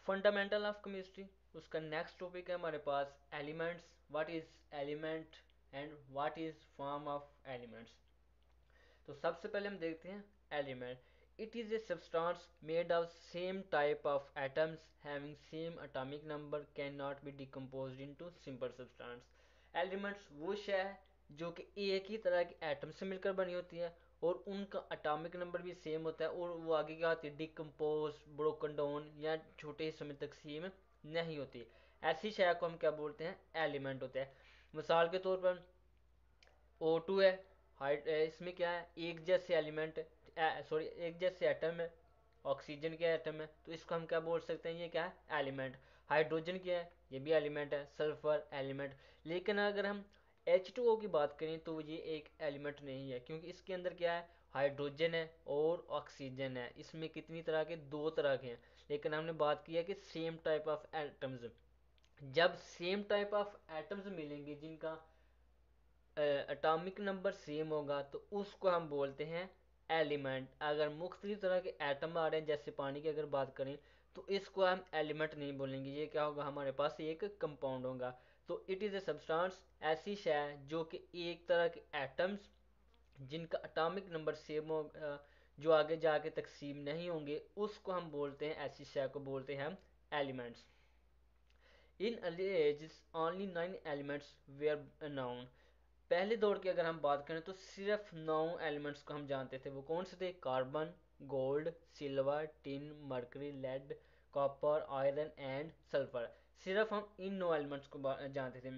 Fundamental of chemistry. उसका next topic है हमारे पास elements, what is element and what is form of elements. तो सबसे पहले हम देखते हैं element. It is a substance made of same type of atoms having same atomic number can not be decomposed into simple substance. Elements वो शय है जो कि एक ही तरह के एटम से मिलकर बनी होती है और उनका एटॉमिक नंबर भी सेम होता है और वो आगे क्या होती है, डिकम्पोज, ब्रोकन डाउन या छोटे हिस्सों में तकसीम नहीं होती। ऐसी शय को हम क्या बोलते हैं, एलिमेंट होते हैं। मिसाल के तौर पर O2 है, हाइड इसमें क्या है, एक जैसे एलिमेंट, सॉरी एक जैसे एटम है। ऑक्सीजन के एटम है तो इसको हम क्या बोल सकते हैं, ये क्या है, एलिमेंट। हाइड्रोजन क्या है, ये भी एलिमेंट है। Sulphur element. लेकिन अगर हम H2O की बात करें तो ये एक एलिमेंट नहीं है, क्योंकि इसके अंदर क्या है, हाइड्रोजन है और ऑक्सीजन है। इसमें कितनी तरह के, दो तरह के हैं। लेकिन हमने बात की है कि सेम टाइप ऑफ एटम्स। जब सेम टाइप ऑफ एटम्स मिलेंगे जिनका एटॉमिक नंबर सेम होगा तो उसको हम बोलते हैं एलिमेंट। अगर मुख्तलिफ तरह के एटम आ रहे हैं, जैसे पानी की अगर बात करें, तो इसको हम एलिमेंट नहीं बोलेंगे, ये क्या होगा, हमारे पास एक कंपाउंड होगा। तो इट इज़ ए सब्सटेंस, ऐसी शय जो कि एक तरह के एटम्स जिनका एटॉमिक नंबर सेम हो, जो आगे जाके तकसीम नहीं होंगे, उसको हम बोलते हैं, ऐसी शय को बोलते हैं हम elements. In early ages only 9 elements were known. पहले दौर की अगर हम बात करें तो सिर्फ 9 एलिमेंट्स को हम जानते थे। वो कौन से थे, carbon, gold, silver, tin, mercury, lead, copper, iron and sulphur. सिर्फ हम इन 9 एलिमेंट्स को जानते थे।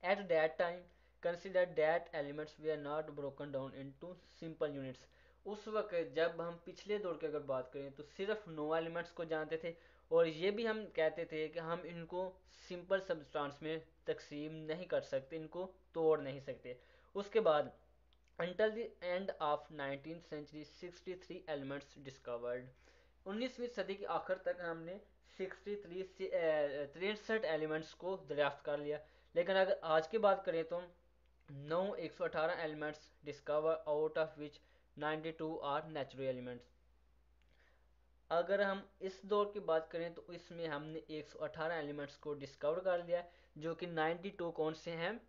At that time consider that elements we are not broken down into simple units. उस वक्त जब हम पिछले दौर की अगर बात करें तो सिर्फ 9 एलिमेंट्स को जानते थे और ये भी हम कहते थे कि हम इनको सिंपल सब्सटेंस में तकसीम नहीं कर सकते, इनको तोड़ नहीं सकते। उसके बाद until the end of 19th century 63 elements discovered। 19वीं सदी के आखिर तक हमने 63 एलिमेंट्स को दरियाफ्त कर लिया। लेकिन अगर आज की बात करें तो 118 elements discover, out of which 92 are natural elements. अगर हम इस दौर की बात करें तो इसमें हमने 118 एलिमेंट्स को डिस्कवर कर लिया, जो कि 92 कौन से हैं,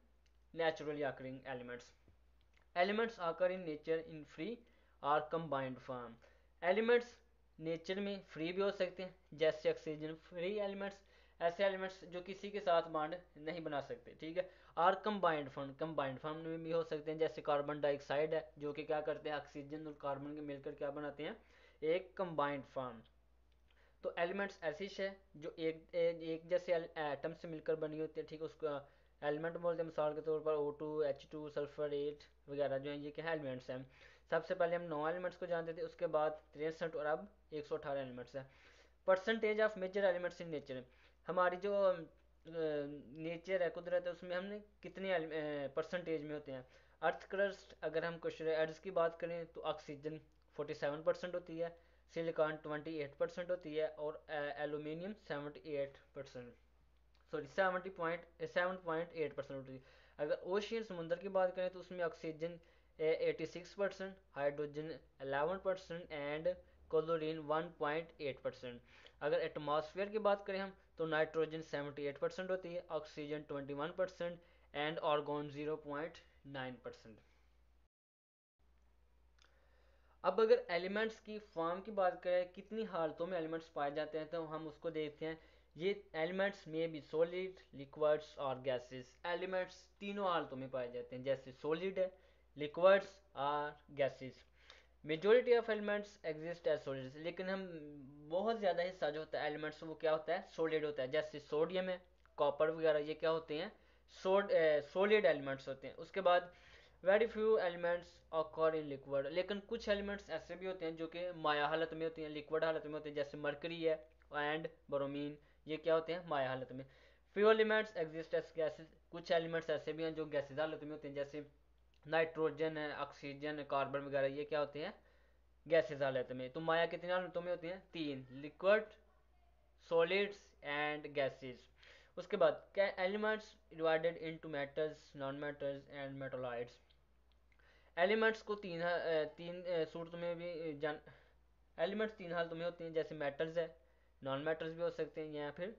नेचुरली अकरिंग एलिमेंट्स। एलिमेंट्स आकर इन नेचर इन फ्री और कंबाइंड फॉर्म। एलिमेंट्स नेचर में फ्री भी हो सकते हैं, जैसे ऑक्सीजन फ्री एलिमेंट्स, ऐसे एलिमेंट्स जो किसी के साथ बॉन्ड नहीं बना सकते, ठीक है। और कंबाइंड फॉर्म में भी हो सकते हैं, जैसे कार्बन डाइऑक्साइड है जो कि क्या करते हैं, ऑक्सीजन और कार्बन के मिलकर क्या बनाते हैं, एक कंबाइंड फॉर्म। तो एलिमेंट्स ऐसी है जो एक जैसे एटम से मिलकर बनी होती है, ठीक है, उसको एलिमेंट बोलते हैं। मिसाल के तौर पर O2, H2, सल्फर 8 वगैरह जो हैं, ये क्या है, एलिमेंट्स हैं। सबसे पहले हम 9 एलिमेंट्स को जानते थे, उसके बाद 63 और अब 118 एलिमेंट्स हैं। Percentage of major elements in nature. हमारी जो नेचर है, कुदरत है, उसमें हमने कितने परसेंटेज में होते हैं। अर्थ क्रस्ट, अगर हम कुछ अर्थ की बात करें तो ऑक्सीजन 47% होती है, सिलिकॉन 28% होती है और एलुमिनियम 78%, सॉरी 7.8% होती है। अगर ओशियन समुद्र की बात करें तो उसमें ऑक्सीजन 86%, हाइड्रोजन 11% एंड क्लोरीन 1.8%। अगर एटमॉस्फेयर की बात करें हम तो नाइट्रोजन 78% होती है, ऑक्सीजन 21% एंड आर्गॉन 0.9%। अब अगर एलिमेंट्स की फॉर्म की बात करें, कितनी हालतों में एलिमेंट्स पाए जाते हैं, तो हम उसको देखते हैं। ये एलिमेंट्स में भी सॉलिड, लिक्विड्स और गैसेस। एलिमेंट्स तीनों हालतों में पाए जाते हैं, जैसे सॉलिड है, लिक्विड्स और gases. Majority of elements exist as solids, लेकिन हम बहुत ज़्यादा हिस्सा जो होता है एलिमेंट्स वो क्या होता है, सॉलिड होता है। जैसे सोडियम है, कॉपर वगैरह, ये क्या होते हैं, सॉलिड एलिमेंट्स होते हैं। उसके बाद very few elements occur in liquid, लेकिन कुछ एलिमेंट्स ऐसे भी होते हैं जो कि माया हालत में होते हैं, लिक्विड हालत में होते हैं, जैसे मरकरी है एंड ब्रोमीन, ये क्या होते हैं, माया हालत में। Few elements exist as gases, कुछ एलिमेंट्स ऐसे भी हैं जो गैसेज हालत में होते हैं, जैसे नाइट्रोजन है, ऑक्सीजन है, कार्बन वगैरह, ये क्या होते हैं, गैसेज हालत में। तो माया कितनी हालतों में होती हैं, तीन, लिक्विड, सॉलिड्स एंड गैसेज। उसके बाद elements divided into metals, non metals and metalloids. Elements को तीन सूरत में भी जान एलिमेंट्स तीन हालतों में होते हैं, जैसे मेटल्स है, नॉन मैटर्स भी हो सकते हैं या फिर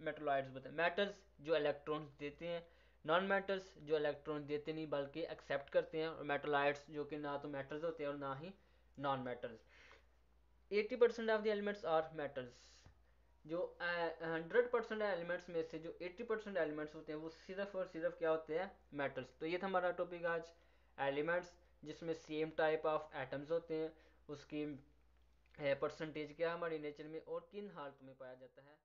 मेटलॉइड्स होते हैं। मैटर्स जो इलेक्ट्रॉन्स देते हैं, नॉन मैटर्स जो इलेक्ट्रॉन देते नहीं बल्कि एक्सेप्ट करते हैं, और मेटलॉइड्स जो कि ना तो मैटर्स होते हैं और ना ही non matters. 80% of the elements are metals. जो 100% एलिमेंट्स में से जो 80% एलिमेंट्स होते हैं वो सिर्फ और सिर्फ क्या होते हैं, मेटल्स। तो ये था हमारा टॉपिक आज, एलिमेंट्स, जिसमें सेम टाइप ऑफ एटम्स होते हैं, उसकी परसेंटेज क्या है हमारी नेचर में और किन हालतों में पाया जाता है।